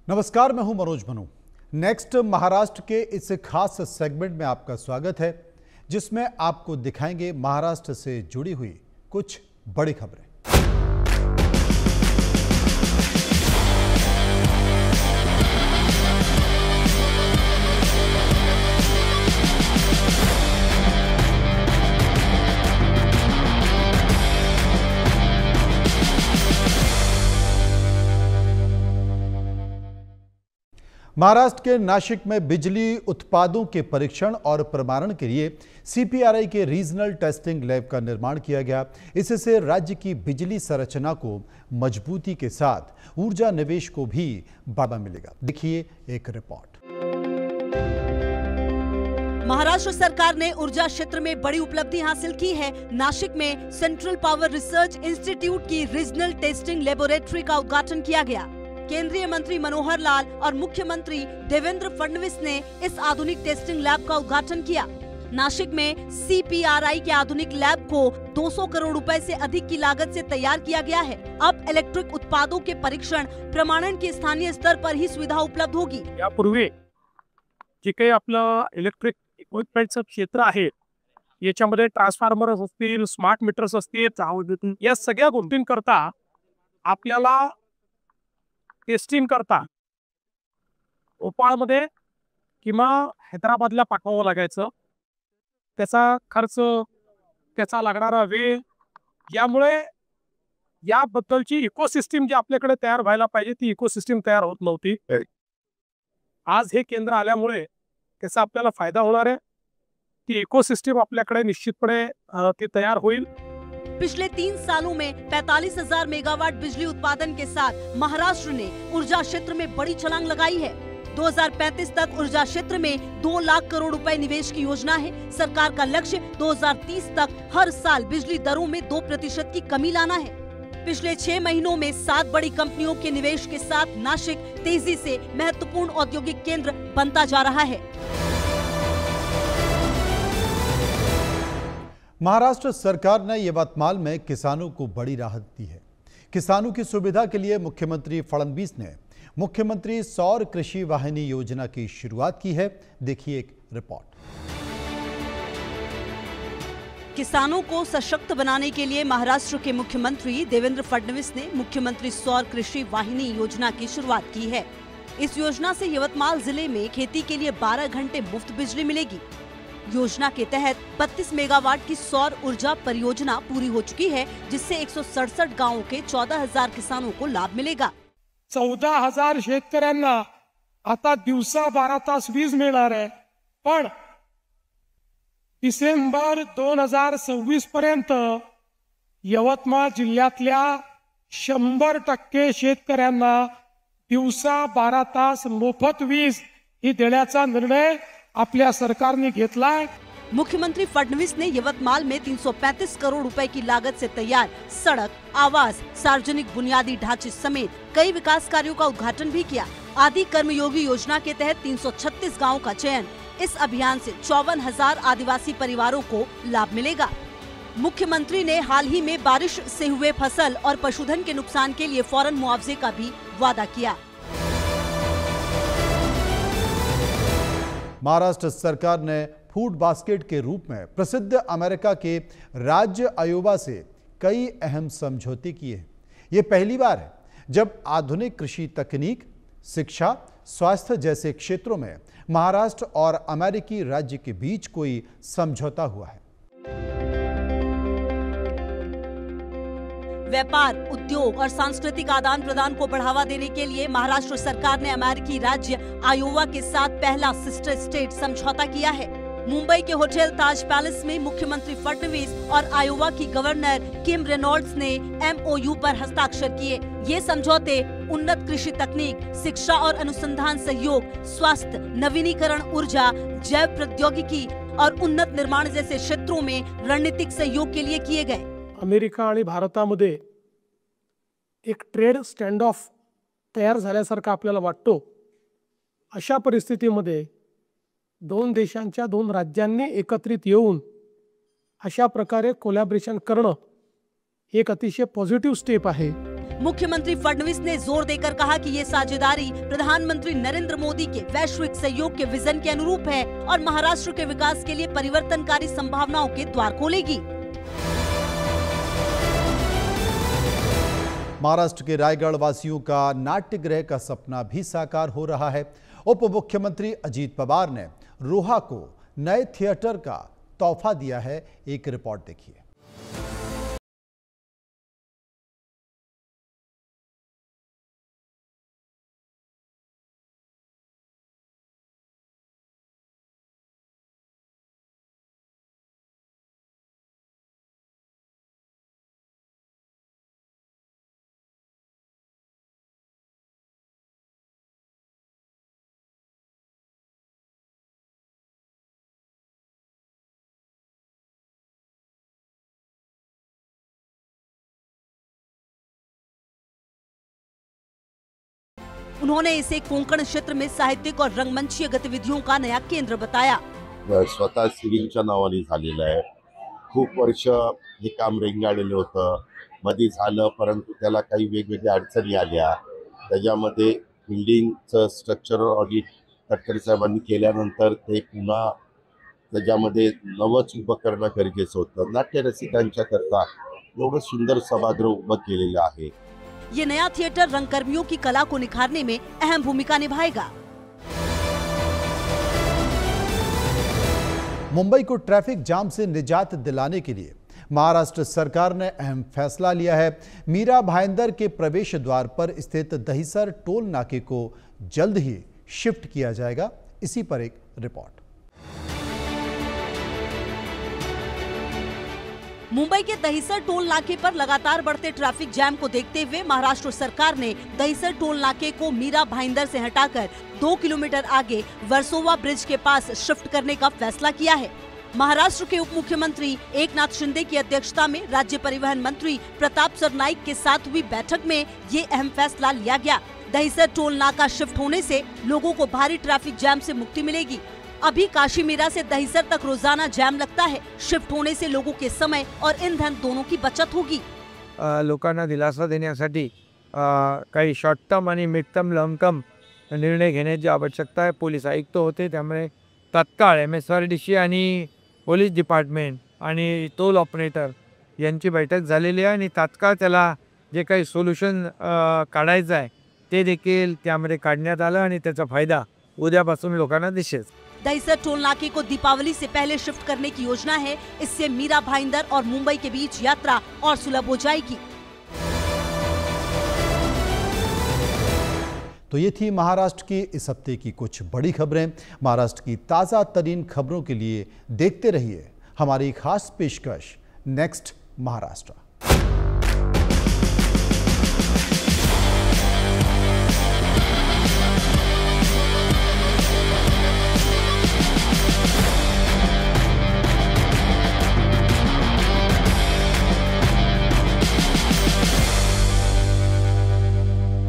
नमस्कार, मैं हूं मनोज मनु। नेक्स्ट महाराष्ट्र के इस खास सेगमेंट में आपका स्वागत है, जिसमें आपको दिखाएंगे महाराष्ट्र से जुड़ी हुई कुछ बड़ी खबरें। महाराष्ट्र के नासिक में बिजली उत्पादों के परीक्षण और प्रमाणन के लिए सीपीआरआई के रीजनल टेस्टिंग लैब का निर्माण किया गया। इससे राज्य की बिजली संरचना को मजबूती के साथ ऊर्जा निवेश को भी बढ़ावा मिलेगा। देखिए एक रिपोर्ट। महाराष्ट्र सरकार ने ऊर्जा क्षेत्र में बड़ी उपलब्धि हासिल की है। नासिक में सेंट्रल पावर रिसर्च इंस्टीट्यूट की रीजनल टेस्टिंग लेबोरेटरी का उद्घाटन किया गया। केंद्रीय मंत्री मनोहर लाल और मुख्यमंत्री देवेंद्र फडणवीस ने इस आधुनिक टेस्टिंग लैब का उद्घाटन किया। नासिक में सीपीआरआई के आधुनिक लैब को 200 करोड़ रुपए से अधिक की लागत से तैयार किया गया है। अब इलेक्ट्रिक उत्पादों के परीक्षण प्रमाणन की स्थानीय स्तर पर ही सुविधा उपलब्ध होगी। यापूर्वी जे काही आपलं इलेक्ट्रिक इक्विपमेंटचं क्षेत्र आहे, याच्यामध्ये ट्रान्सफॉर्मर्स असतील, स्मार्ट मीटर्स असतील, या सगळ्या गोष्टींकरता आपल्याला टेस्टिंग करता भोपाळमध्ये किंवा हैदराबादला पाठवावं लागायचं। त्याचा खर्च, त्याचा लागणारा वेळ, यामुळे याबद्दलची इकोसिस्टम जी आपल्याकडे तयार व्हायला पाहिजे ती इकोसिस्टम तयार होत नव्हती। आज हे केंद्र आल्यामुळे त्याचा आपल्याला फायदा होणार आहे। ती इकोसिस्टम आपल्याकडे निश्चितपणे ती तयार होईल। पिछले 3 सालों में 45,000 मेगावाट बिजली उत्पादन के साथ महाराष्ट्र ने ऊर्जा क्षेत्र में बड़ी छलांग लगाई है। 2035 तक ऊर्जा क्षेत्र में 2 लाख करोड़ रुपए निवेश की योजना है। सरकार का लक्ष्य 2030 तक हर साल बिजली दरों में 2% की कमी लाना है। पिछले 6 महीनों में 7 बड़ी कंपनियों के निवेश के साथ नासिक तेजी से महत्वपूर्ण औद्योगिक केंद्र बनता जा रहा है। महाराष्ट्र सरकार ने यवतमाल में किसानों को बड़ी राहत दी है। किसानों की सुविधा के लिए मुख्यमंत्री फडणवीस ने मुख्यमंत्री सौर कृषि वाहिनी योजना की शुरुआत की है। देखिए एक रिपोर्ट। किसानों को सशक्त बनाने के लिए महाराष्ट्र के मुख्यमंत्री देवेंद्र फडणवीस ने मुख्यमंत्री सौर कृषि वाहिनी योजना की शुरुआत की है। इस योजना से यवतमाल जिले में खेती के लिए 12 घंटे मुफ्त बिजली मिलेगी। योजना के तहत 32 मेगावाट की सौर ऊर्जा परियोजना पूरी हो चुकी है, जिससे 167 गांवों के 14,000 किसानों को लाभ मिलेगा। 14,000 शेतकऱ्यांना आता दिवसा 12 तास वीज मिळणार आहे, पण डिसेंबर 2026 पर्यंत यवतमाळ जिल्ह्यातल्या 100% शेतकऱ्यांना दिवसा 12 तास मोफत वीज ही देण्याचा निर्णय आपल्या सरकारने घेतलाय। मुख्यमंत्री फडणवीस ने यवतमाल में 335 करोड़ रुपए की लागत से तैयार सड़क, आवास, सार्वजनिक बुनियादी ढांचे समेत कई विकास कार्यों का उद्घाटन भी किया। आदि कर्मयोगी योजना के तहत 336 गाँव का चयन। इस अभियान से 54,000 आदिवासी परिवारों को लाभ मिलेगा। मुख्यमंत्री ने हाल ही में बारिश से हुए फसल और पशुधन के नुकसान के लिए फौरन मुआवजे का भी वादा किया। महाराष्ट्र सरकार ने फूड बास्केट के रूप में प्रसिद्ध अमेरिका के राज्य आयोवा से कई अहम समझौते किए हैं। ये पहली बार है जब आधुनिक कृषि तकनीक, शिक्षा, स्वास्थ्य जैसे क्षेत्रों में महाराष्ट्र और अमेरिकी राज्य के बीच कोई समझौता हुआ है। व्यापार, उद्योग और सांस्कृतिक आदान प्रदान को बढ़ावा देने के लिए महाराष्ट्र सरकार ने अमेरिकी राज्य आयोवा के साथ पहला सिस्टर स्टेट समझौता किया है। मुंबई के होटल ताज पैलेस में मुख्यमंत्री फडणवीस और आयोवा की गवर्नर किम रेनॉल्ड्स ने MOU पर हस्ताक्षर किए। ये समझौते उन्नत कृषि तकनीक, शिक्षा और अनुसंधान सहयोग, स्वास्थ्य, नवीनीकरण ऊर्जा, जैव प्रौद्योगिकी और उन्नत निर्माण जैसे क्षेत्रों में रणनीतिक सहयोग के लिए किए गए। अमेरिका आणि भारतामध्ये एक ट्रेड स्टँड ऑफ तयार झाल्यासारखा आपल्याला वाटतो। अशा परिस्थितीमध्ये दोन देशांच्या दोन राज्यांनी एकत्रित येऊन अशा प्रकारे कोलॅबोरेशन करणं एक अतिशय पॉझिटिव्ह स्टेप आहे। मुख्यमंत्री फडणवीस ने जोर देकर कहा कि ये साझेदारी प्रधानमंत्री नरेंद्र मोदी के वैश्विक सहयोग के विजन के अनुरूप है और महाराष्ट्र के विकास के लिए परिवर्तनकारी संभावनाओं के द्वार खोलेगी। महाराष्ट्र के रायगढ़ वासियों का नाट्यगृह का सपना भी साकार हो रहा है। उप मुख्यमंत्री अजीत पवार ने रोहा को नए थिएटर का तोहफा दिया है। एक रिपोर्ट देखिए। उन्होंने इसे कोंकण क्षेत्र में साहित्यिक और रंगमंचीय गतिविधियों का नया केंद्र बताया। स्वतः सिरिंगच्या नावाने झालेलं आहे। खूप वर्ष हे काम रेंगाळलेलं होतं, मध्ये झालं, परंतु त्याला काही वेगवेगळ्या अडचणी आल्या। त्याच्यामध्ये बिल्डिंगचं स्ट्रक्चरल ऑडिट तटकरे साहेबांनी केल्यानंतर ते पुन्हा त्याच्यामध्ये नवच उभं करणं गरजेचं होतं। नाट्यरसिकांच्या करता एवढं सुंदर सभागृह उभं केलेलं आहे। ये नया थिएटर रंगकर्मियों की कला को निखारने में अहम भूमिका निभाएगा। मुंबई को ट्रैफिक जाम से निजात दिलाने के लिए महाराष्ट्र सरकार ने अहम फैसला लिया है। मीरा भाईंदर के प्रवेश द्वार पर स्थित दहिसर टोल नाके को जल्द ही शिफ्ट किया जाएगा। इसी पर एक रिपोर्ट। मुंबई के दहिसर टोल नाके पर लगातार बढ़ते ट्रैफिक जैम को देखते हुए महाराष्ट्र सरकार ने दहिसर टोल नाके को मीरा भाईंदर से हटाकर 2 किलोमीटर आगे वर्सोवा ब्रिज के पास शिफ्ट करने का फैसला किया है। महाराष्ट्र के उप मुख्यमंत्री एकनाथ शिंदे की अध्यक्षता में राज्य परिवहन मंत्री प्रताप सरनाईक के साथ हुई बैठक में ये अहम फैसला लिया गया। दहिसर टोल नाका शिफ्ट होने से लोगों को भारी ट्रैफिक जैम से मुक्ति मिलेगी। अभी काशीमीरा से दहिसर तक रोजाना जैम लगता है। शिफ्ट होने से लोगों के समय और ईंधन दोनों की बचत होगी। लोकांना दिलासा देण्यासाठी काही शॉर्ट टर्म आणि मिड टर्म लॉन्ग टर्म निर्णय घेण्याची आवश्यकता आहे। पोलीस आयुक्त होते, त्यामुळे तत्काळ MSRDC आणि पोलीस डिपार्टमेंट आणि टोल ऑपरेटर यांची बैठक झालेली आहे आणि तात्काळ त्याला जे काही सोल्युशन काढायचं आहे ते देखील त्यामध्ये काढण्यात आलं आणि त्याचा फायदा उद्यापासून लोकांना दिसेल। दहिसर टोल नाके को दीपावली से पहले शिफ्ट करने की योजना है। इससे मीरा भाईंदर और मुंबई के बीच यात्रा और सुलभ हो जाएगी। तो ये थी महाराष्ट्र की इस हफ्ते की कुछ बड़ी खबरें। महाराष्ट्र की ताज़ा तरीन खबरों के लिए देखते रहिए हमारी खास पेशकश नेक्स्ट महाराष्ट्र।